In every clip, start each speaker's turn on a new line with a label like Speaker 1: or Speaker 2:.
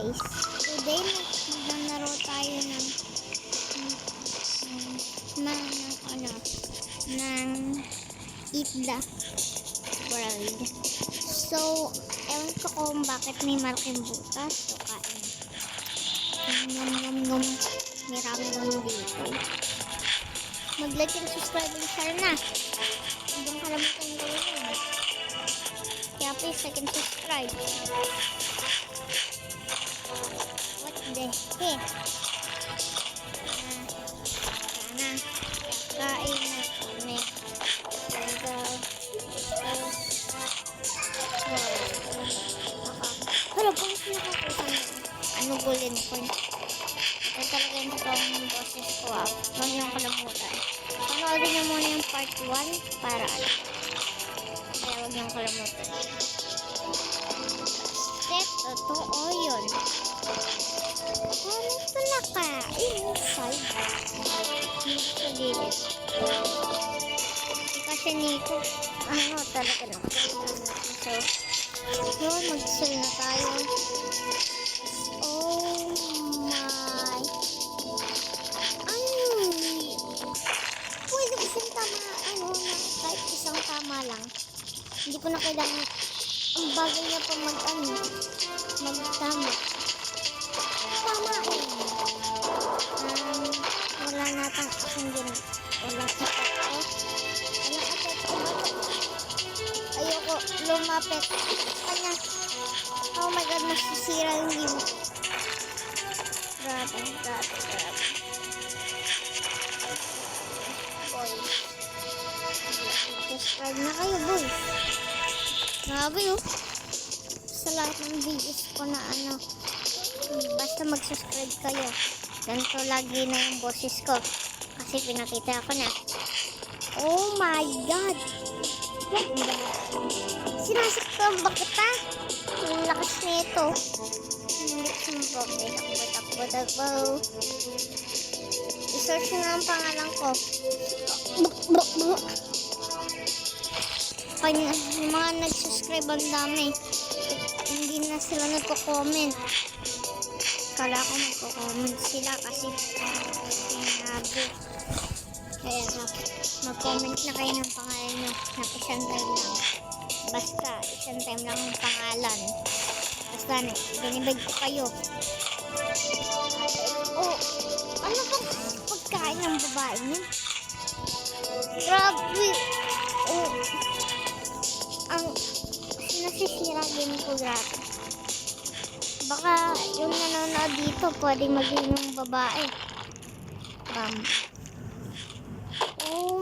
Speaker 1: guys. Today maglalaro tayo ng Eat the World. So, ewan ko kung bakit may malaking butas. So, kain. Nom. May rami dito. Mag-like and subscribe and share na. Hanggang kalamutan ko yun. Kaya please like and subscribe. What the heck? Sana. Kain na kami. Pero kung nakakuha na ano golden coin. Ito talaga yung totoong boses ko. Huwag niyong kalamutan. Panoorin niyo muna yung part 1 para ano. Kaya huwag niyong kalamutan. Step, totoo yun. Ano pala ka? Inside. Dito sa gilid. Kasi Nico, ano talaga naman. So, yun, mag-sell na tayo. Oh my. Pwede isang tama, kahit isang tama lang. Hindi ko na kailangan, ang bagay niya pa magtama. Tama wala natang akong ganun. Wala attack ko. Ayoko lumapit. Kanya. Oh my god, masisira yung game. Grabe. Boys. Subscribe na kayo, boys. Grabe, oh. Sa lahat ng videos ko na basta mag-subscribe kayo. Ganito lagi na yung boses ko. Kasi pinakita ko na. Oh my god. What the? Sinasaktan ba kita? Ang lakas nito. Takbo. I-search na ang pangalan ko. Kanya, yung mga nag-subscribe ang dami. Hindi na sila nagko-comment. Kala ko magko-comment sila kasi sinabi. Kaya mag-comment na kayo ng pangalan nyo na isang time lang. Basta, isang time lang ang pangalan. Basta, binibig ko kayo. Oh, ano bang pagkain ng babae niya? Grabe. Oh, ang nasisira game ko, grabe. Baka yung nanonood dito pwede maging yung babae. Oh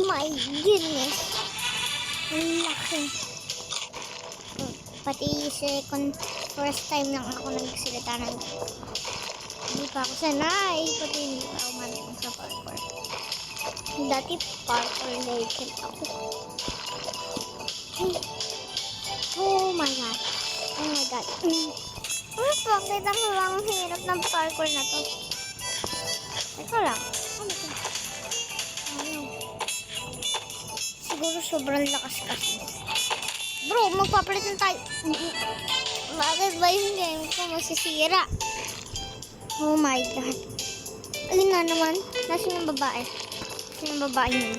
Speaker 1: my goodness. Ang laki. Pati first time lang ako nagsalita ng hindi pa ako sanay. Pati hindi pa ako marunong sa parkour. Dati parkour legend ako. Oh my god. Bakit ako lang hirap ng parkour na to? Teka lang. Siguro sobrang lakas kasi. Bro, magpapalit na tayo. Bakit ba yung game ko masisira? Oh my god. Ayun na naman. Nasaan yung babae? Nasaan yung babae yun?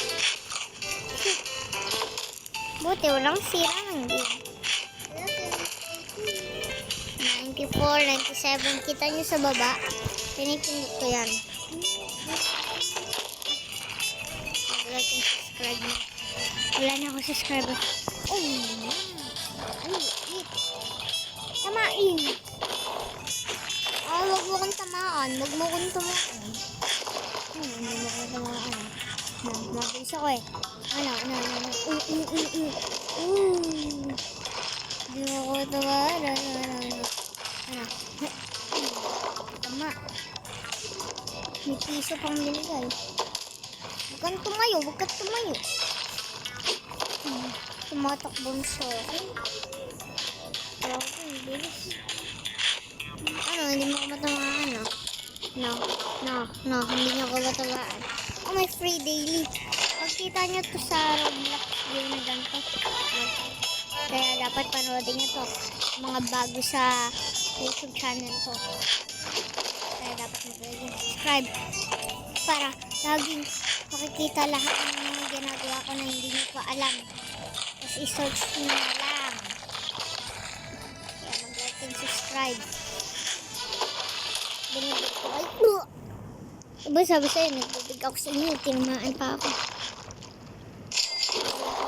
Speaker 1: Buti walang sira ng game. 94, 97. Kita nyo sa baba. Pinipindot ko yan. Like and subscribe na. Wala na ako subscriber. Oh, ano? Tamain. Wag mo kong tamaan. Hindi mo kong tamaan. Mabilis ako eh. Hindi mo ko tamaan. Tama. May piso pang binigay. Huwag kang tumayo. Tumatakbo sa akin. Grabe, ang bilis. Hindi mo ko matamaan, No, hindi niyo ko matamaan. Oh, may free daily. Pagkita nyo to sa Roblox game na ganito. Kaya dapat panoodin nyo to. Mga bago sa YouTube channel ko. Kaya dapat mag-subscribe para laging makikita lahat ng mga ginagawa ko na hindi nyo pa alam. Tapos i-search nyo na lang. Kaya mag-like and subscribe. Binibig ko. Ay, diba sabi sa'yo, nagbibig ako sa inyo. Tinamaan pa ako.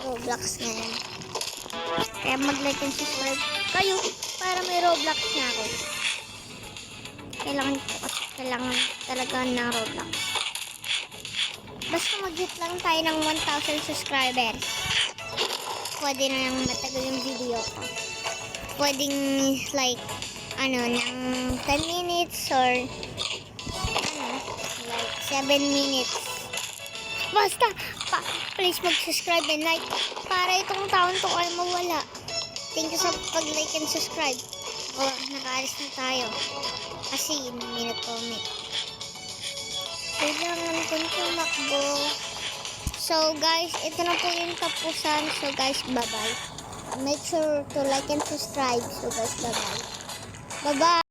Speaker 1: Roblox ngayon. Kaya mag-like and subscribe kayo para may Roblox na ako. Kailangan ko kasi kailangan talaga ng Roblox. Basta mag-hit lang tayo ng 1,000 subscribers. Pwede na lang matagal yung video ko. Pwedeng like, ng 10 minutes or like 7 minutes. Basta, please mag-subscribe and like para itong taon to ay mawala. Thank you sa pag-like and subscribe. Nakaalis na tayo. Kasi hindi nag-comment. Kailangan ko tumakbo. So guys, ito na po yung tapusan. So guys, bye-bye. Make sure to like and subscribe. So guys, bye-bye. Bye-bye.